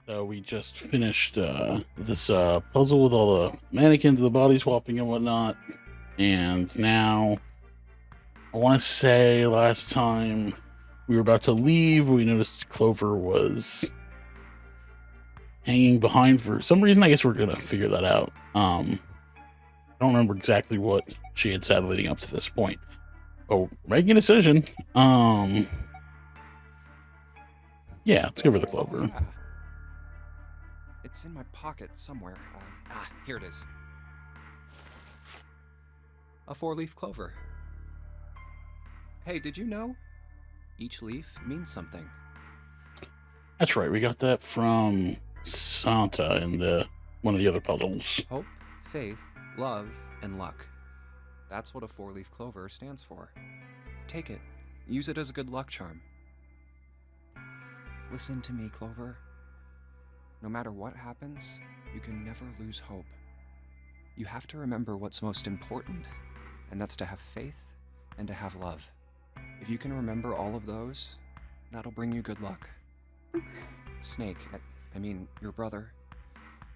So we just finished this puzzle with all the mannequins, the body swapping and whatnot. And now, I want to say last time we were about to leave, we noticed Clover was hanging behind for some reason. I guess we're going to figure that out. I don't remember exactly what she had said leading up to this point. Oh, making a decision. Yeah, let's give her the Clover. It's in my pocket somewhere. Here it is. A 4-leaf clover. Hey, did you know? Each leaf means something. That's right. We got that from Santa in one of the other puzzles. Hope, faith, love, and luck. That's what a 4-leaf clover stands for. Take it. Use it as a good luck charm. Listen to me, Clover. No matter what happens, you can never lose hope. You have to remember what's most important, and that's to have faith and to have love. If you can remember all of those, that'll bring you good luck. Snake, I mean, your brother,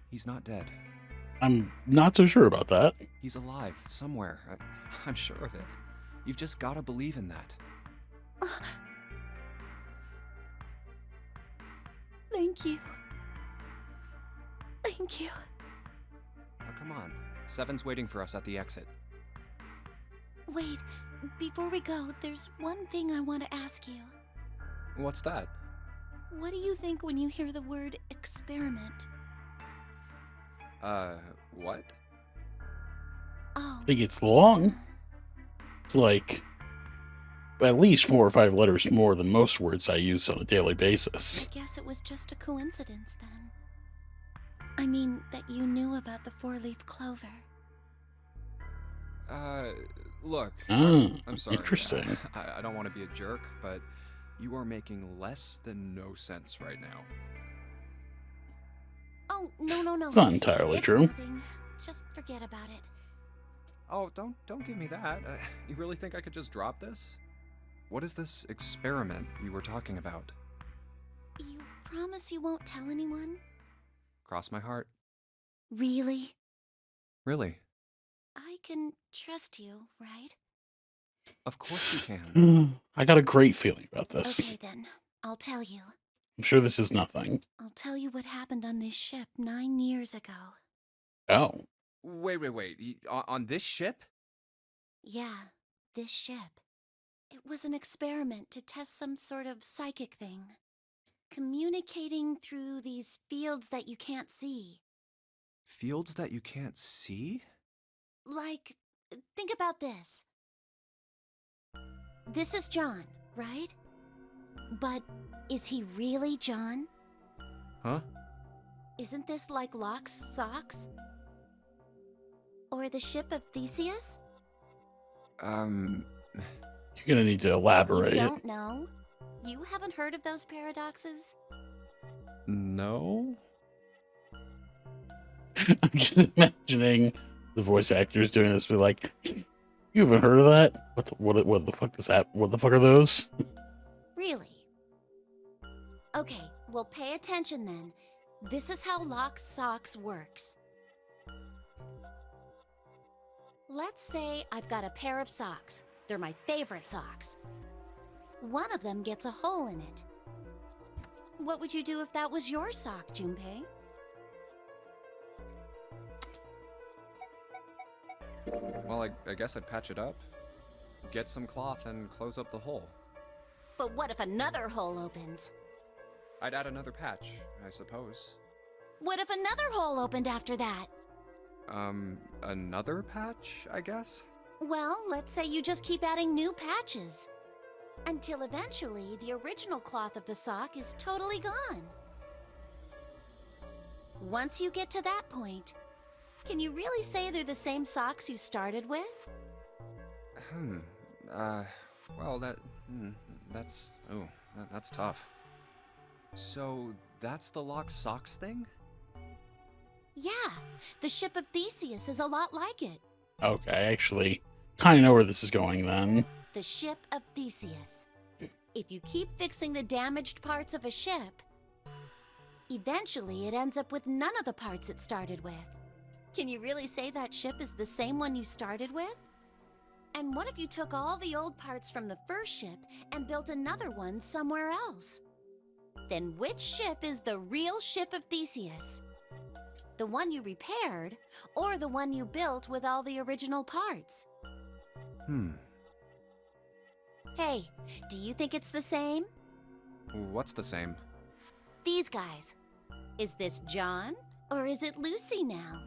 he's not dead. I'm not so sure about that. He's alive, somewhere. I'm sure of it. You've just gotta believe in that. Thank you. Thank you. Now come on. Seven's waiting for us at the exit. Wait, before we go, there's one thing I want to ask you. What's that? What do you think when you hear the word experiment? What? Oh. I think it's long. It's like at least 4 or 5 letters more than most words I use on a daily basis. I guess it was just a coincidence then. I mean, that you knew about the 4-leaf clover. Look. I'm sorry. Interesting. I don't want to be a jerk, but you are making less than no sense right now. Oh, no. It's not entirely It's true. nothing. Just forget about it. Oh, don't give me that. You really think I could just drop this? What is this experiment you were talking about? You promise you won't tell anyone? Cross my heart. Really? Really? I can trust you, right? Of course you can. I got a great feeling about this. Okay then, I'll tell you. I'm sure this is nothing. I'll tell you what happened on this ship 9 years ago. Oh. Wait. On this ship? Yeah, this ship. It was an experiment to test some sort of psychic thing. Communicating through these fields that you can't see. Fields that you can't see? Like, think about this. This is John, right? But is he really John? Huh? Isn't this like Locke's socks? Or the ship of Theseus? You're gonna need to elaborate. You don't know? You haven't heard of those paradoxes? No? I'm just imagining the voice actors doing this, be like, "You haven't heard of that? What the fuck is that? What the fuck are those?" Really? Okay, well pay attention then. This is how Locke's socks works. Let's say I've got a pair of socks. They're my favorite socks. One of them gets a hole in it. What would you do if that was your sock, Junpei? Well, I guess I'd patch it up. Get some cloth and close up the hole. But what if another hole opens? I'd add another patch, I suppose. What if another hole opened after that? Another patch, I guess? Well, let's say you just keep adding new patches. Until eventually, the original cloth of the sock is totally gone. Once you get to that point, can you really say they're the same socks you started with? Well, that's tough. So, that's the Lock Socks thing? Yeah, the ship of Theseus is a lot like it. Okay, I actually kind of know where this is going then. The ship of Theseus. If you keep fixing the damaged parts of a ship, Eventually, it ends up with none of the parts it started with. Can you really say that ship is the same one you started with? And what if you took all the old parts from the first ship and built another one somewhere else? Then which ship is the real ship of Theseus? The one you repaired, or the one you built with all the original parts? Hey, do you think it's the same? What's the same? These guys. Is this John, or is it Lucy now?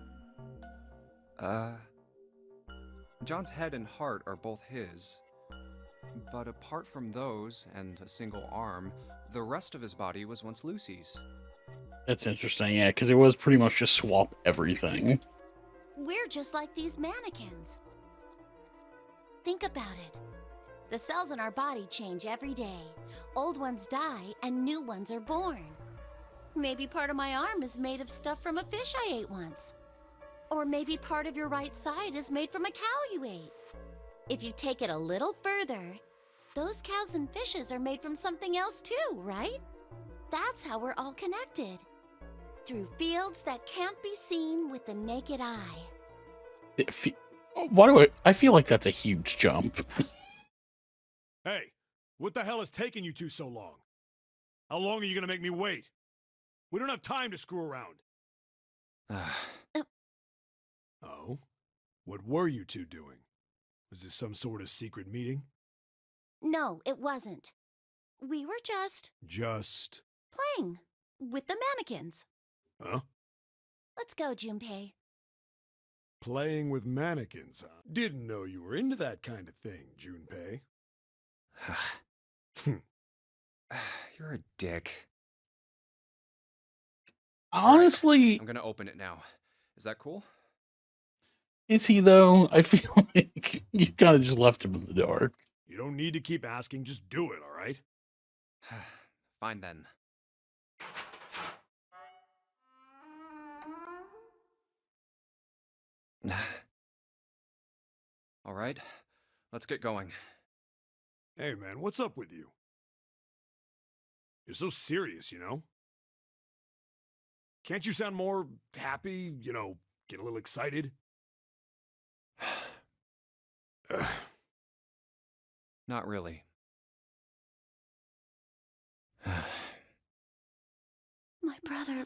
John's head and heart are both his. But apart from those, and a single arm, the rest of his body was once Lucy's. That's interesting, yeah, because it was pretty much just swap everything. We're just like these mannequins. Think about it. The cells in our body change every day. Old ones die, and new ones are born. Maybe part of my arm is made of stuff from a fish I ate once. Or maybe part of your right side is made from a cow you ate. If you take it a little further, those cows and fishes are made from something else too, right? That's how we're all connected. Through fields that can't be seen with the naked eye. I feel like that's a huge jump. Hey, what the hell is taking you two so long? How long are you gonna make me wait? We don't have time to screw around. Oh? What were you two doing? Was this some sort of secret meeting? No, it wasn't. We were just Just... playing with the mannequins. Huh? Let's go, Junpei. Playing with mannequins, huh? Didn't know you were into that kind of thing, Junpei. You're a dick. Honestly, I'm gonna open it now. Is that cool? is he though? I feel like you kind of just left him in the dark. You don't need to keep asking, just do it, alright? Fine then. All right, let's get going. Hey man, what's up with you? You're so serious, you know? Can't you sound more happy, get a little excited? Not really. My brother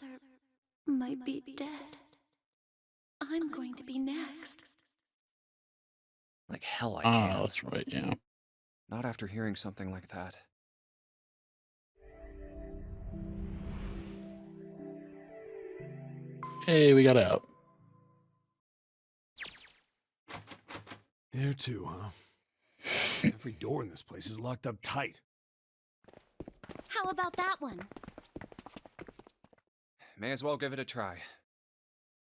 might be dead. I'm going to be next. Like hell I Ah, can. that's right, yeah. Not after hearing something like that. Hey, we got out. There too, huh? Every door in this place is locked up tight. How about that one? May as well give it a try.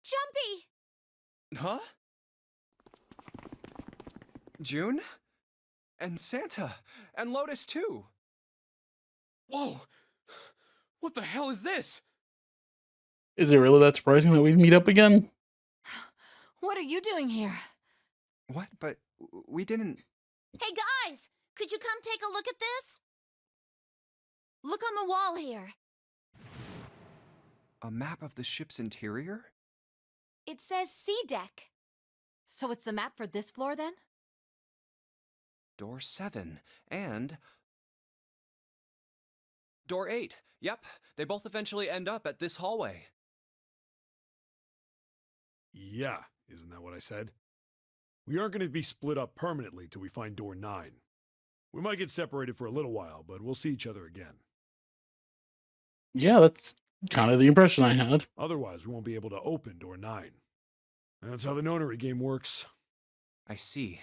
Jumpy! Huh? June? And Santa? And Lotus too? Whoa! What the hell is this? Is it really that surprising that we'd meet up again? What are you doing here? What? But we didn't... Hey guys! Could you come take a look at this? Look on the wall here. A map of the ship's interior? It says C deck. So it's the map for this floor then? Door 7. And... Door 8. Yep, they both eventually end up at this hallway. Yeah, isn't that what I said? We aren't going to be split up permanently till we find door 9. We might get separated for a little while, but we'll see each other again. Yeah, that's kind of the impression I had. Otherwise, we won't be able to open door 9. That's how the nonary game works. I see.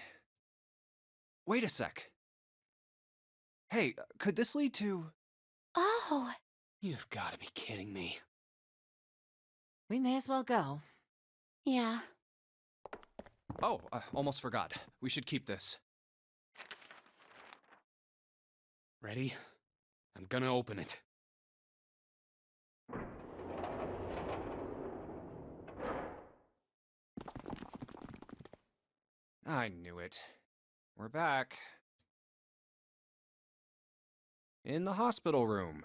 Wait a sec. Hey, could this lead to... Oh, You've got to be kidding me. We may as well go. yeah. Oh, almost forgot. We should keep this. Ready? I'm gonna open it. I knew it. We're back. In the hospital room.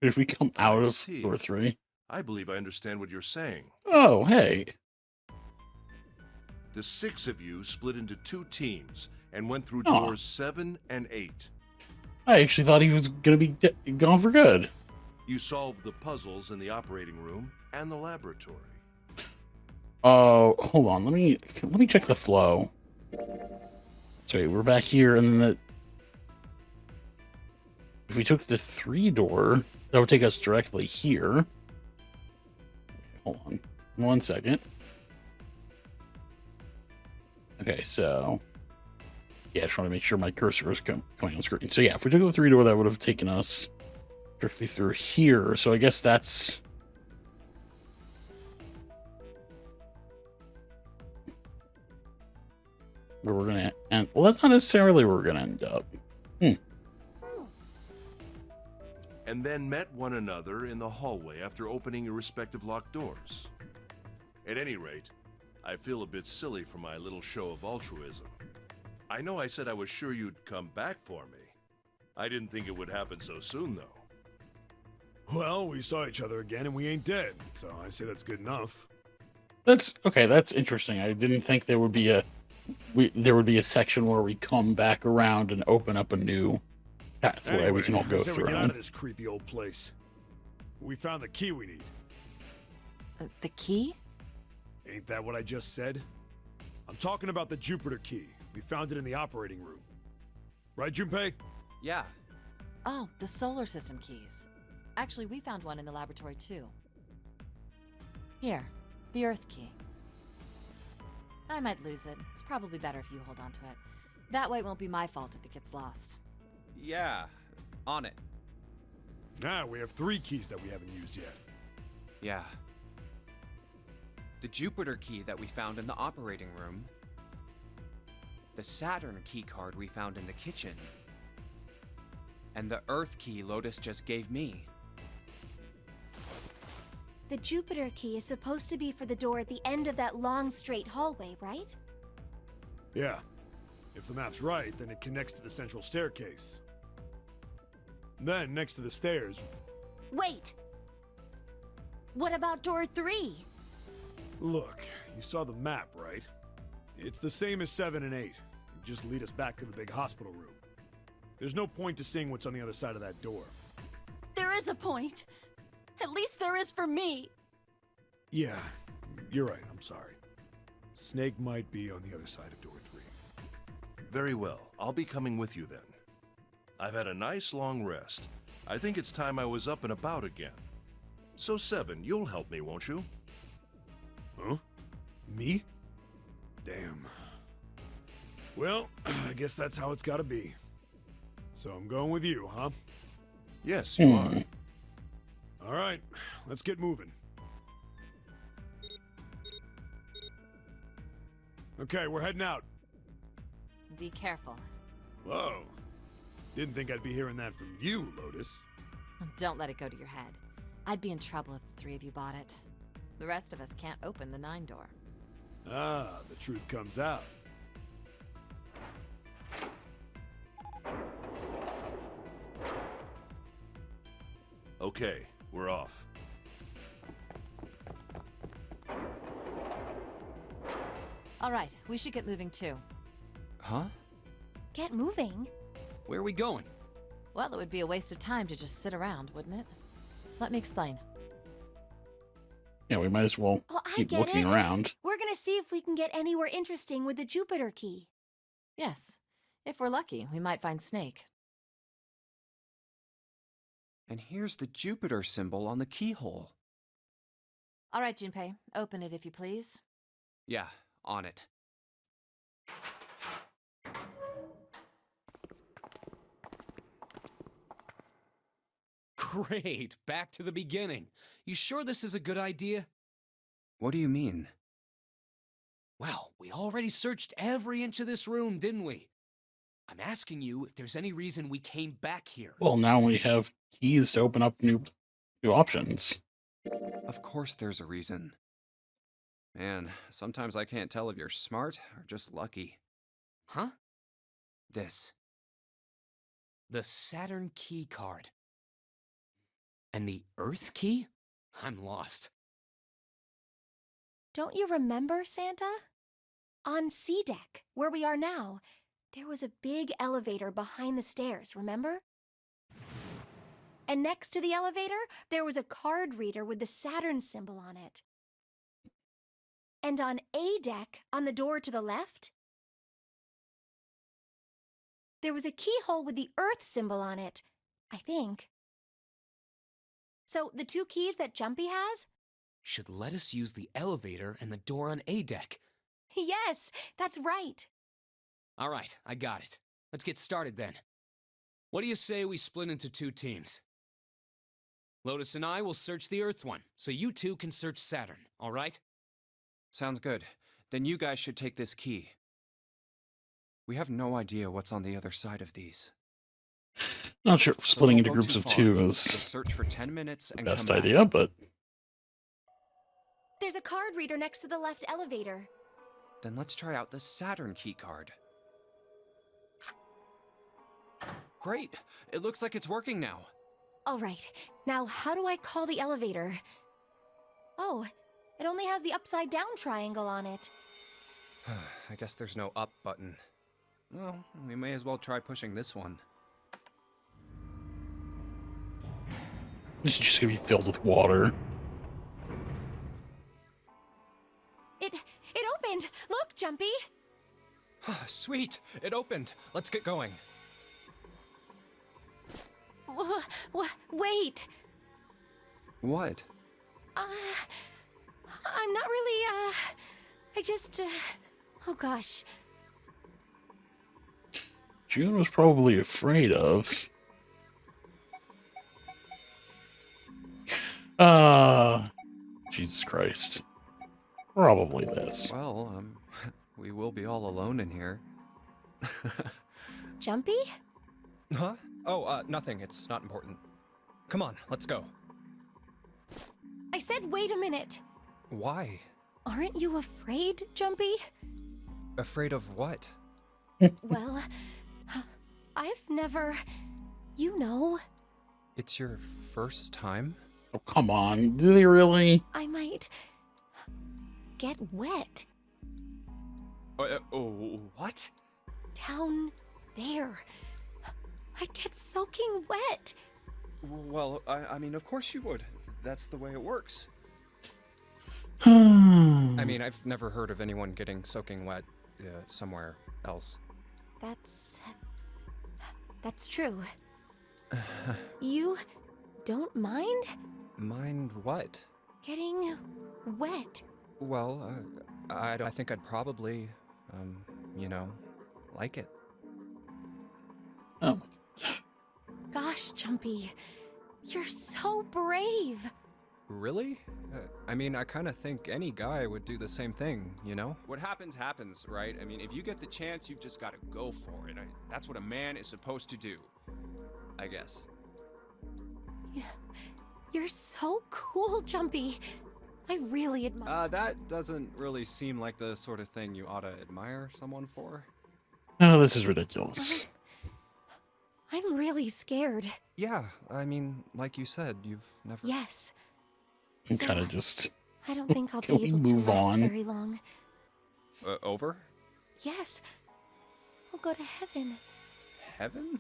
If we come out I of see. door 3. I believe I understand what you're saying. Oh, hey. The 6 of you split into 2 teams and went through Aw. doors 7 and 8. I actually thought he was going to be gone for good. You solved the puzzles in the operating room and the laboratory. Oh, hold on. Let me check the flow. Sorry, we're back here, and then if we took the 3 door, that would take us directly here. Hold on 1 second. Okay, so yeah, I just want to make sure my cursor is coming on screen. So yeah, if we took the 3 door, that would have taken us directly through here. So I guess that's where we're gonna end. Well, that's not necessarily where we're gonna end up. And then met one another in the hallway after opening your respective locked doors. At any rate, I feel a bit silly for my little show of altruism. I know I said I was sure you'd come back for me. I didn't think it would happen so soon, though. Well, we saw each other again and we ain't dead, so I say that's good enough. That's okay. That's interesting. I didn't think there would be a section where we come back around and open up a new pathway Anyway, we can all go I say we through. get out of this creepy old place. We found the key we need. The key? Ain't that what I just said? I'm talking about the Jupiter key. We found it in the operating room. Right, Junpei? Yeah. Oh, the solar system keys. Actually, we found one in the laboratory too. Here, the Earth key. I might lose it. It's probably better if you hold on to it. That way it won't be my fault if it gets lost. Yeah, on it. Now we have 3 keys that we haven't used yet. Yeah. The Jupiter key that we found in the operating room. The Saturn key card we found in the kitchen. And the Earth key Lotus just gave me. The Jupiter key is supposed to be for the door at the end of that long, straight hallway, right? Yeah. If the map's right, then it connects to the central staircase. Then, next to the stairs... Wait! What about door 3? Look, you saw the map, right? It's the same as 7 and 8. It just lead us back to the big hospital room. There's no point to seeing what's on the other side of that door. There is a point. At least there is for me. Yeah, you're right, I'm sorry. Snake might be on the other side of door 3. Very well. I'll be coming with you then. I've had a nice long rest. I think it's time I was up and about again. So 7, you'll help me, won't you? Huh? Me? Damn. Well, I guess that's how it's gotta be. So I'm going with you, huh? Yes, you are. Alright, let's get moving. Okay, we're heading out. Be careful. Whoa. Didn't think I'd be hearing that from you, Lotus. Don't let it go to your head. I'd be in trouble if the 3 of you bought it. The rest of us can't open the 9 door. Ah, the truth comes out. Okay, we're off. All right, we should get moving too. Huh? Get moving. Where are we going? Well, it would be a waste of time to just sit around, wouldn't it? Let me explain. Yeah, we might as well Oh, I keep get looking it. around. We're gonna see if we can get anywhere interesting with the Jupiter key. Yes, if we're lucky, we might find Snake. And here's the Jupiter symbol on the keyhole. All right, Junpei, open it if you please. Yeah, on it. Great, back to the beginning. You sure this is a good idea? What do you mean? Well, we already searched every inch of this room, didn't we? I'm asking you if there's any reason we came back here. Well, now we have keys to open up new options. Of course there's a reason. Man, sometimes I can't tell if you're smart or just lucky. Huh? This. The Saturn key card. And the Earth key? I'm lost. Don't you remember, Santa? On C deck, where we are now, there was a big elevator behind the stairs, remember? And next to the elevator, there was a card reader with the Saturn symbol on it. And on A deck, on the door to the left, there was a keyhole with the Earth symbol on it, I think. So the 2 keys that Jumpy has? Should let us use the elevator and the door on A deck. Yes, that's right. All right, I got it. Let's get started then. What do you say we split into 2 teams? Lotus and I will search the Earth one, so you 2 can search Saturn, all right? Sounds good. Then you guys should take this key. We have no idea what's on the other side of these. Not sure if So splitting don't into go groups too of far. 2 Just is search for 10 minutes the and best come back. idea, but There's a card reader next to the left elevator. Then let's try out the Saturn key card. Great! It looks like it's working now. All right, now how do I call the elevator? Oh, it only has the upside down triangle on it. I guess there's no up button. Well, we may as well try pushing this one. this is just gonna be filled with water. It opened! Look, Jumpy! Sweet! It opened! Let's get going. Wait! What? I'm not really, I just, oh gosh. June was probably afraid of. Jesus Christ. Probably this. Well, we will be all alone in here. Jumpy? Huh? Oh, nothing. It's not important. Come on, let's go. I said wait a minute. Why? Aren't you afraid, Jumpy? Afraid of what? Well, I've never, you know, It's your first time? Oh, come on. Do they really? I might get wet What? down there. I'd get soaking wet. Well, I mean, of course you would. That's the way it works. I I mean, I've never heard of anyone getting soaking wet somewhere else. That's true. You don't mind Mind what? getting wet? Well, I think I'd probably, like it. Oh, Gosh, Jumpy, you're so brave. Really? I mean, I kind of think any guy would do the same thing, you know? What happens, happens, right? I mean, if you get the chance, you've just got to go for it. That's what a man is supposed to do, I guess. You're so cool, Jumpy. I really admire. That doesn't really seem like the sort of thing you ought to admire someone for. no, this is ridiculous. I'm really scared. Yeah, I mean, like you said, you've never... Yes. I'm So, kind of just. I don't think I'll Can be we able move to last on? very long. Over? Yes. I'll go to heaven. Heaven?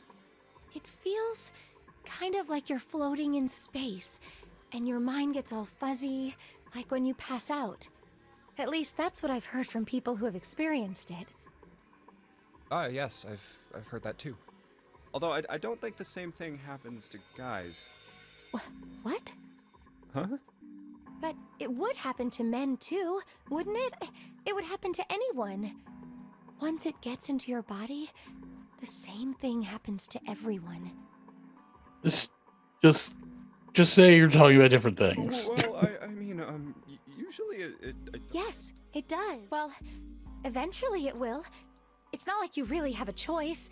It feels kind of like you're floating in space, and your mind gets all fuzzy, like when you pass out. At least that's what I've heard from people who have experienced it. Yes, I've heard that too. Although I don't think the same thing happens to guys. What? Huh? But it would happen to men too, wouldn't it? It would happen to anyone. Once it gets into your body, the same thing happens to everyone. Just say you're talking about different things. Well, I mean, usually it Yes, it does. Well, eventually it will. It's not like you really have a choice.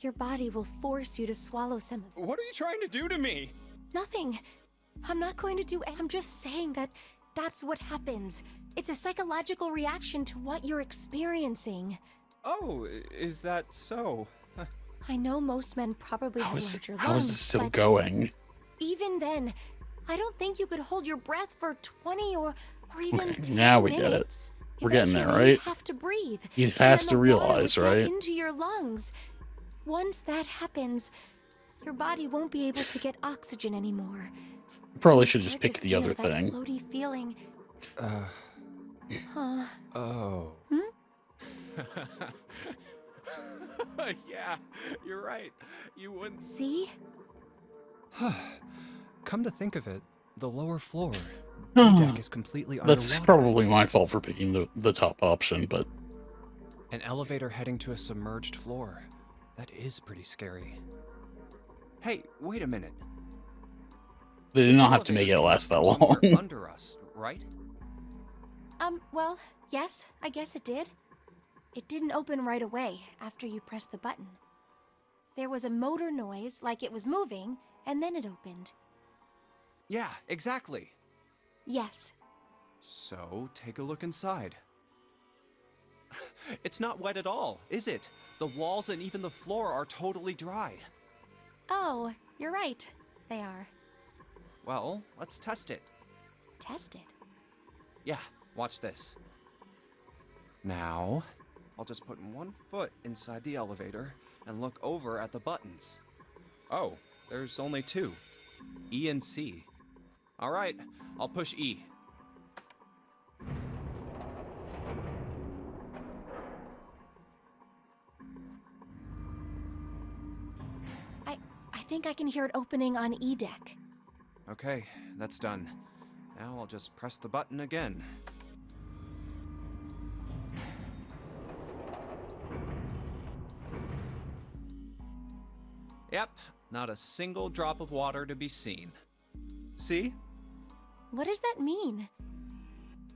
Your body will force you to swallow some of it. What are you trying to do to me? Nothing. I'm not going to do it. I'm just saying that that's what happens. It's a psychological reaction to what you're experiencing. Oh, is that so? I know most men probably have larger lungs, how is this still but going? even then, I don't think you could hold your breath for 20 or even Okay, 10 now we get it. minutes. We're getting there, Eventually, right? You'd have to breathe. He and has then to the water realize, would get right? into your lungs. Once that happens, your body won't be able to get oxygen anymore. Probably You should just start pick to the feel other that thing. floaty feeling. Huh? Oh. Hmm? Yeah, you're right. You wouldn't. See? Come to think of it, the lower floor, deck is completely That's underwater. probably my fault for picking the top option, but An elevator heading to a submerged floor. That is pretty scary. Hey, wait a minute. they did This not have to make it elevator last that came from somewhere long. under us, right? Well, yes, I guess it did. It didn't open right away after you pressed the button. There was a motor noise like it was moving, and then it opened. Yeah, exactly. Yes. So, take a look inside. It's not wet at all, is it? The walls and even the floor are totally dry. Oh, you're right. They are. Well, let's test it. Tested. Yeah, watch this. Now, I'll just put one foot inside the elevator and look over at the buttons. Oh, there's only two. E and C. All right, I'll push E. I think I can hear it opening on E deck. Okay, that's done. Now I'll just press the button again. Yep, not a single drop of water to be seen. See? What does that mean?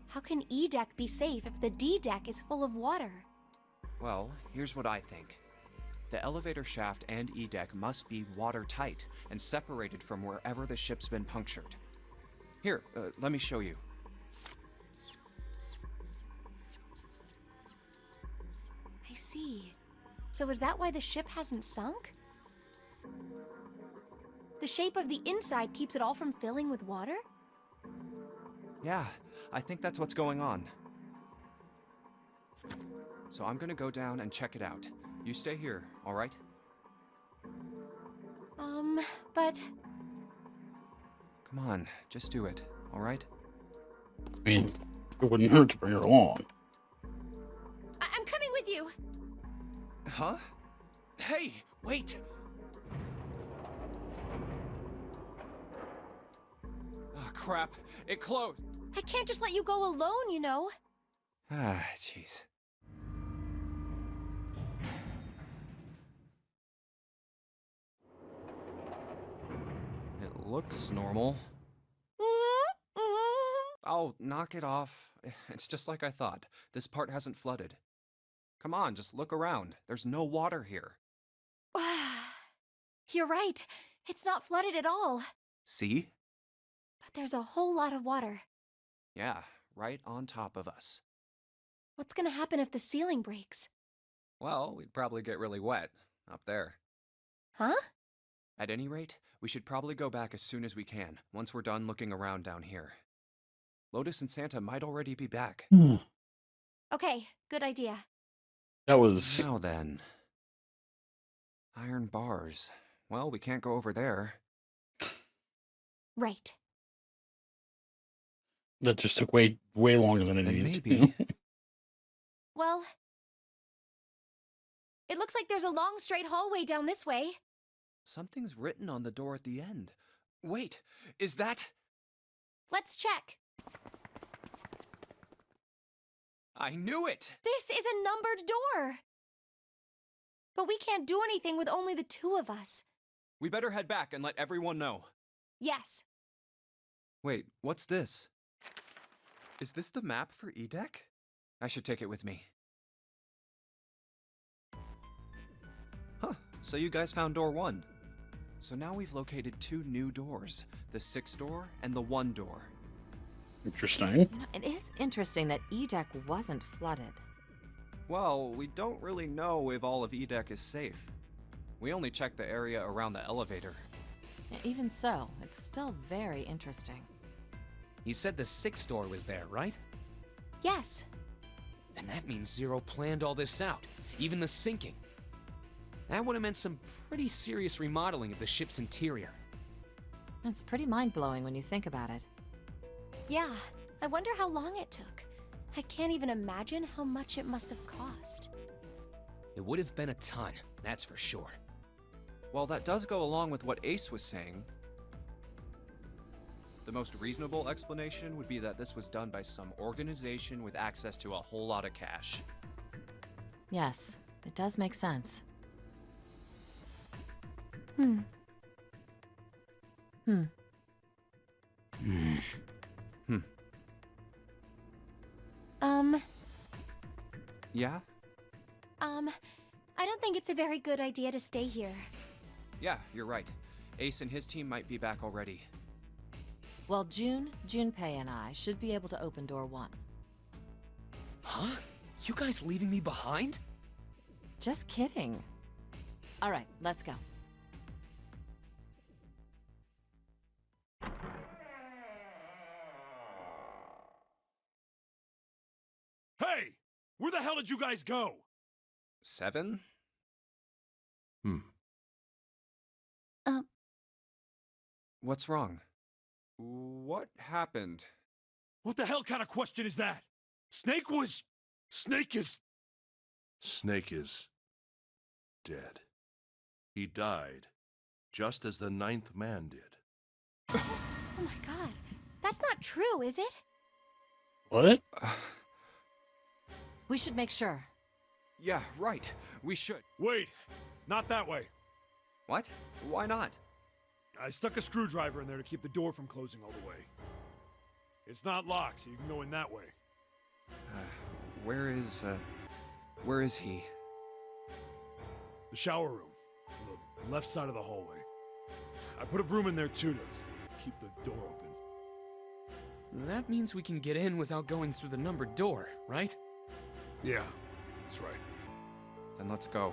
How can E deck be safe if the D deck is full of water? Well, here's what I think. The elevator shaft and E-deck must be watertight and separated from wherever the ship's been punctured. Here, let me show you. I see. So is that why the ship hasn't sunk? The shape of the inside keeps it all from filling with water? Yeah, I think that's what's going on. So I'm gonna go down and check it out. You stay here, all right? But Come on, just do it, all right? I mean, it wouldn't hurt to bring her along. I'm coming with you. Huh? Hey, wait! Oh, crap. It closed. I can't just let you go alone, you know. Ah, jeez. It looks normal. Oh, knock it off. It's just like I thought. This part hasn't flooded. Come on, just look around. There's no water here. You're right. It's not flooded at all. See? But there's a whole lot of water. Yeah, right on top of us. What's gonna happen if the ceiling breaks? Well, we'd probably get really wet up there. Huh? At any rate, we should probably go back as soon as we can, once we're done looking around down here. Lotus and Santa might already be back. Okay, good idea. That was Now then. Iron bars. Well, we can't go over there. Right. that just took way longer than it Then needed maybe. to. Well, it looks like there's a long straight hallway down this way. Something's written on the door at the end. Wait, is that... Let's check. I knew it! This is a numbered door. But we can't do anything with only the two of us. We better head back and let everyone know. Yes. Wait, what's this? Is this the map for E-Deck? I should take it with me. Huh, so you guys found door 1. So now we've located 2 new doors, the 6 door and the 1 door. Interesting. You know, it is interesting that E-Deck wasn't flooded. Well, we don't really know if all of E-Deck is safe. We only checked the area around the elevator. Even so, it's still very interesting. You said the 6th door was there, right? Yes. Then that means Zero planned all this out, even the sinking. That would have meant some pretty serious remodeling of the ship's interior. It's pretty mind-blowing when you think about it. Yeah, I wonder how long it took. I can't even imagine how much it must have cost. It would have been a ton, that's for sure. Well, that does go along with what Ace was saying. The most reasonable explanation would be that this was done by some organization with access to a whole lot of cash. Yes, it does make sense. Yeah? I don't think it's a very good idea to stay here. Yeah, you're right. Ace and his team might be back already. Well, Junpei and I should be able to open door 1. Huh? You guys leaving me behind? Just kidding. All right, let's go. Hey! Where the hell did you guys go? 7? What's wrong? What happened? What the hell kind of question is that? Snake is... Snake is dead. He died, just as the 9th man did. Oh my god. That's not true, is it? What? We should make sure. Yeah, right. We should. Wait, not that way. What? Why not? I stuck a screwdriver in there to keep the door from closing all the way. It's not locked, so you can go in that way. Where is he? The shower room, on the left side of the hallway. I put a broom in there too to keep the door open. That means we can get in without going through the numbered door, right? Yeah, that's right. Then let's go.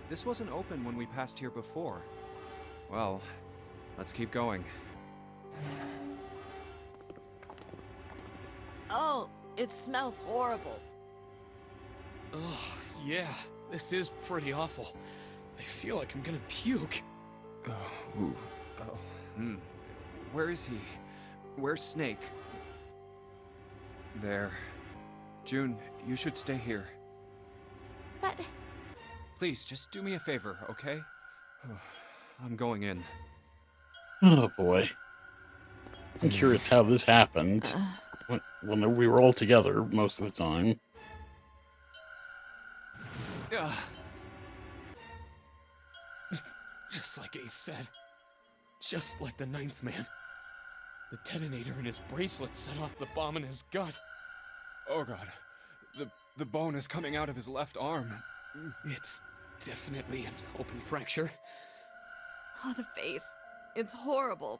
This wasn't open when we passed here before. Well, let's keep going. Oh, it smells horrible. Ugh, yeah, this is pretty awful. I feel like I'm gonna puke. Where is he? Where's Snake? There. June, you should stay here. But... Please, just do me a favor, okay? I'm going in. Oh boy. I'm curious how this happened when we were all together most of the time. Just like Ace said. Just like the 9th man. The detonator in his bracelet set off the bomb in his gut. Oh god. The bone is coming out of his left arm. It's definitely an open fracture. Oh, the face. It's horrible.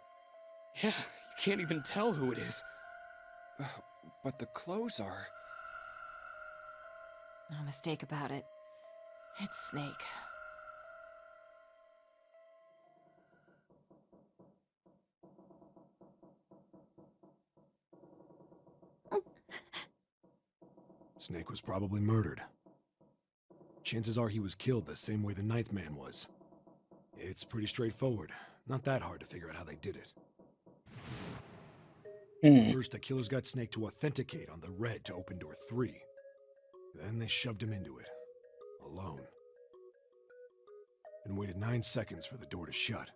Yeah, you can't even tell who it is. But the clothes are... No mistake about it. It's Snake. Snake was probably murdered. Chances are he was killed the same way the 9th man was. It's pretty straightforward. Not that hard to figure out how they did it. First, the killers got Snake to authenticate on the red to open door 3. Then they shoved him into it. Alone. And waited 9 seconds for the door to shut.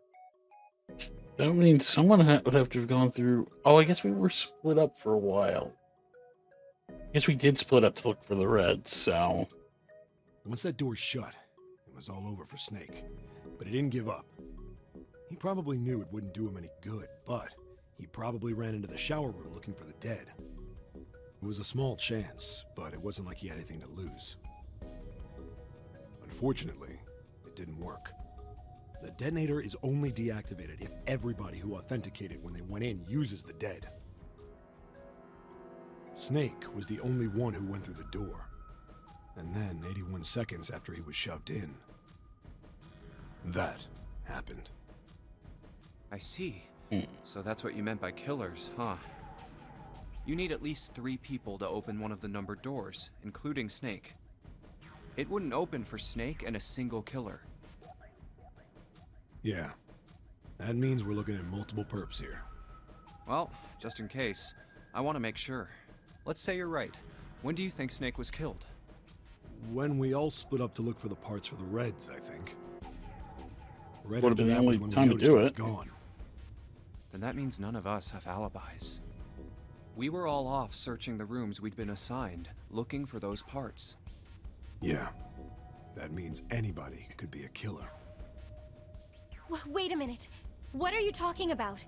That means someone would have to have gone through... Oh, I guess we were split up for a while. I guess we did split up to look for the red, so... Once that door shut, it was all over for Snake. But he didn't give up. He probably knew it wouldn't do him any good, but he probably ran into the shower room looking for the dead. It was a small chance, but it wasn't like he had anything to lose. Unfortunately, it didn't work. The detonator is only deactivated if everybody who authenticated when they went in uses the dead. Snake was the only one who went through the door. And then, 81 seconds after he was shoved in, that happened. I see. Hmm. So that's what you meant by killers, huh? You need at least 3 people to open one of the numbered doors, including Snake. It wouldn't open for Snake and a single killer. Yeah. That means we're looking at multiple perps here. Well, just in case, I want to make sure. Let's say you're right. When do you think Snake was killed? When we all split up to look for the parts for the Reds, I think. Right Would've after been the that was only when we time to noticed do he was it. gone. Then that means none of us have alibis. We were all off searching the rooms we'd been assigned, looking for those parts. Yeah. That means anybody could be a killer. Wait a minute. What are you talking about?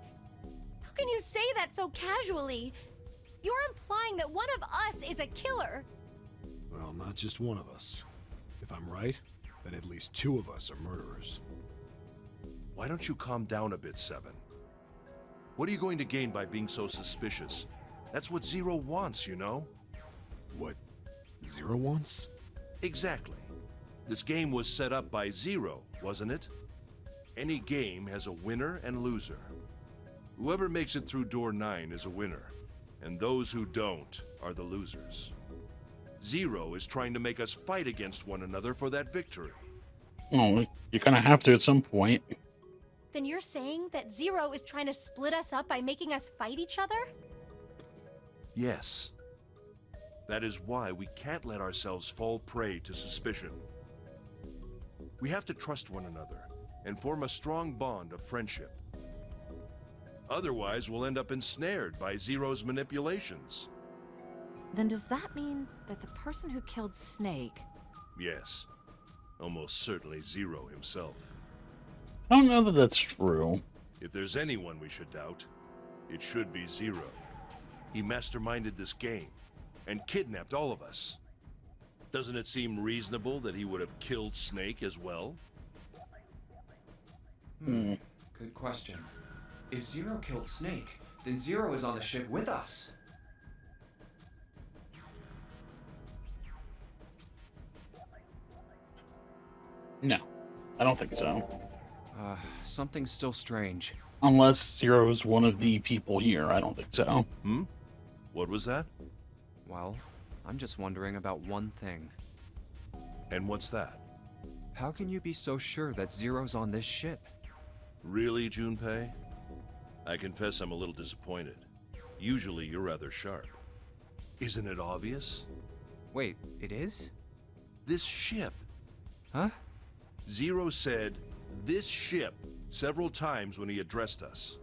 How can you say that so casually? You're implying that one of us is a killer. Well, not just one of us. If I'm right, then at least 2 of us are murderers. Why don't you calm down a bit, Seven? What are you going to gain by being so suspicious? That's what Zero wants, you know? What Zero wants? Exactly. This game was set up by Zero, wasn't it? Any game has a winner and loser. Whoever makes it through door 9 is a winner, and those who don't are the losers. Zero is trying to make us fight against one another for that victory. Oh, you're gonna have to at some point. Then you're saying that Zero is trying to split us up by making us fight each other? Yes. That is why we can't let ourselves fall prey to suspicion. We have to trust one another and form a strong bond of friendship. Otherwise, we'll end up ensnared by Zero's manipulations. Then does that mean that the person who killed Snake... Yes. Almost certainly Zero himself. I don't know that that's true. If there's anyone we should doubt, it should be Zero. He masterminded this game and kidnapped all of us. Doesn't it seem reasonable that he would have killed Snake as well? Good question. If Zero killed Snake, then Zero is on the ship with us. No, I don't think so. Something's still strange. Unless Zero is one of the people here, I don't think so. What was that? Well, I'm just wondering about one thing. And what's that? How can you be so sure that Zero's on this ship? Really, Junpei? I confess I'm a little disappointed. Usually you're rather sharp. Isn't it obvious? Wait, it is? This ship. Huh? Zero said, "this ship," several times when he addressed us.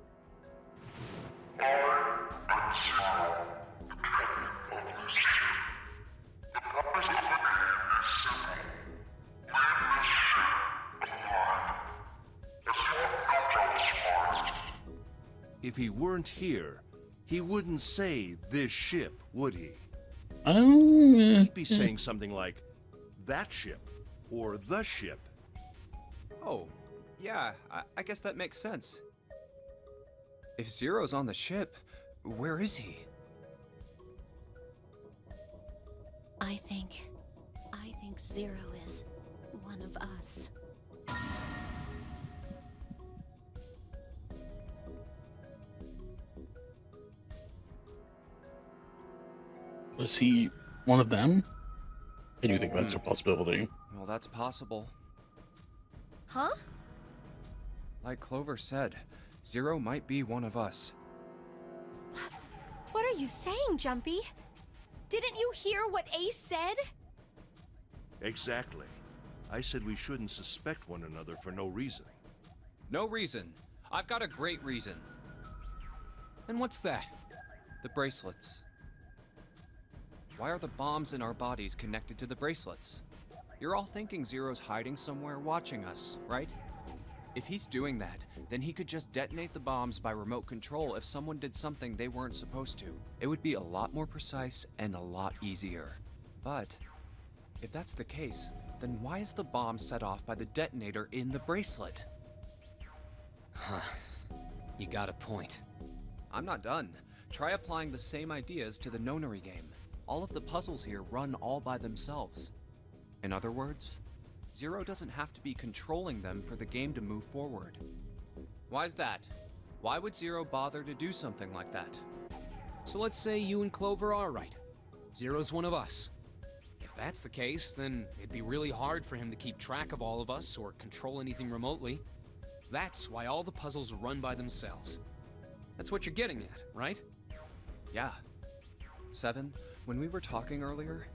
If he weren't here, he wouldn't say this ship, would he? He'd be saying something like, that ship, or the ship. Oh, yeah, I guess that makes sense. If Zero's on the ship, where is he? I think Zero is one of us. Was he one of them? I do think that's a possibility. Well, that's possible. Huh? Like Clover said, Zero might be one of us. What are you saying, Jumpy? Didn't you hear what Ace said? Exactly. I said we shouldn't suspect one another for no reason. No reason. I've got a great reason. And what's that? The bracelets. Why are the bombs in our bodies connected to the bracelets? You're all thinking Zero's hiding somewhere watching us, right? If he's doing that, then he could just detonate the bombs by remote control if someone did something they weren't supposed to. It would be a lot more precise and a lot easier. But if that's the case, then why is the bomb set off by the detonator in the bracelet? You got a point. I'm not done. Try applying the same ideas to the nonary game. All of the puzzles here run all by themselves. In other words, Zero doesn't have to be controlling them for the game to move forward. Why's that? Why would Zero bother to do something like that? So let's say you and Clover are right. Zero's one of us. If that's the case, then it'd be really hard for him to keep track of all of us or control anything remotely. That's why all the puzzles run by themselves. That's what you're getting at, right? Yeah. Seven, when we were talking earlier,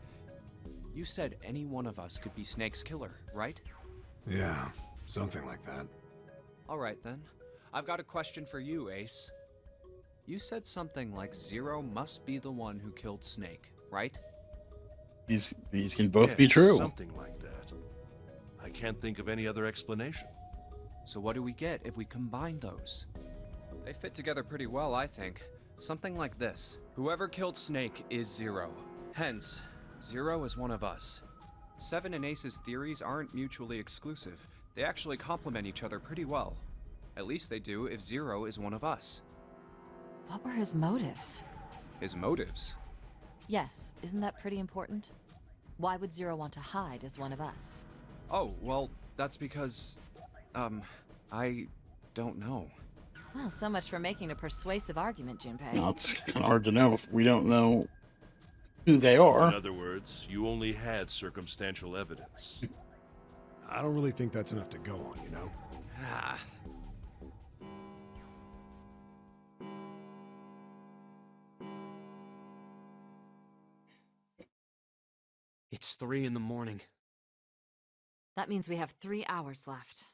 you said any one of us could be Snake's killer, right? Yeah, something like that. Alright then. I've got a question for you, Ace. You said something like Zero must be the one who killed Snake, right? These can both Yeah, be true. Something like that. I can't think of any other explanation. So what do we get if we combine those? They fit together pretty well, I think. Something like this. Whoever killed Snake is Zero. Hence, Zero is one of us. Seven and Ace's theories aren't mutually exclusive. They actually complement each other pretty well. At least they do if Zero is one of us. What were his motives? His motives? Yes, isn't that pretty important? Why would Zero want to hide as one of us? Oh, well, that's because... I don't know. Well, so much for making a persuasive argument, Junpei. Now, it's kind of hard to know if we don't know who they In are. other words, you only had circumstantial evidence. I don't really think that's enough to go on, you know? Ah. It's 3 in the morning. That means we have 3 hours left.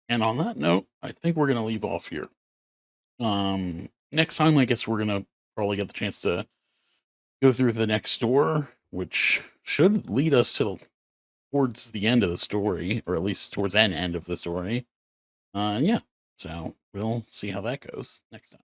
And on that note, I think we're gonna leave off here. Next time, I guess we're gonna probably get the chance to go through the next door, which should lead us to towards the end of the story, or at least towards an end of the story. And yeah, so we'll see how that goes next time.